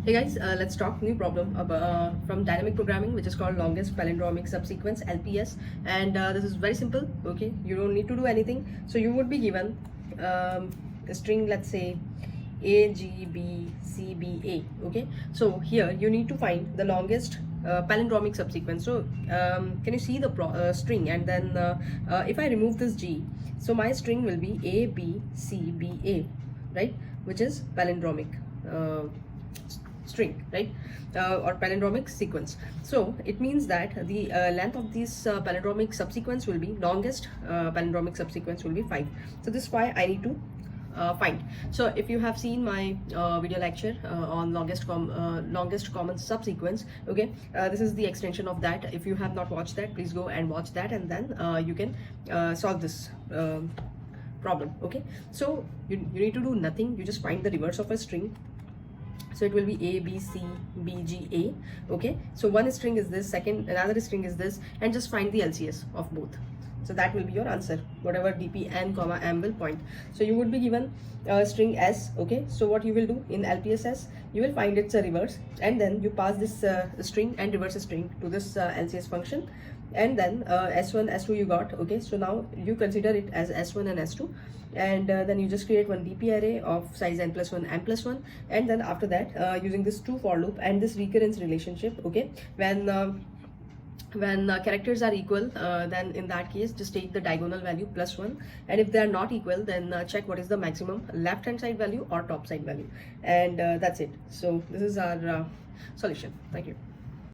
Hey guys, let's talk new problem from dynamic programming, which is called longest palindromic subsequence (LPS). And this is very simple. Okay, you don't need to do anything. So you would be given a string, let's say A G B C B A. Okay, so here you need to find the longest palindromic subsequence. So can you see the string? And then if I remove this G, so my string will be A B C B A, right? Which is palindromic. String, right? Or palindromic sequence. So it means that the length of this palindromic subsequence will be longest palindromic subsequence will be 5. So this is why I need to find. So if you have seen my video lecture on longest common subsequence, okay, this is the extension of that. If you have not watched that, please go and watch that, and then you can solve this problem. Okay, so you need to do nothing. You just find the reverse of a string. So it will be A B C B G A. Okay, so one string is this, another string is this, and just find the LCS of both. So that will be your answer, whatever DP n comma m will point. So you would be given string S. Okay, so what you will do in LPSS, you will find its reverse, and then you pass this string and reverse string to this LCS function, and then S1 S2 you got. Okay, so now you consider it as S1 and S2, and then you just create one DP array of size n+1 m+1, and then after that using this to for loop and this recurrence relationship. Okay, when characters are equal, then in that case just take the diagonal value +1, and if they are not equal, then check what is the maximum left hand side value or top side value, and that's it. So this is our solution. Thank you.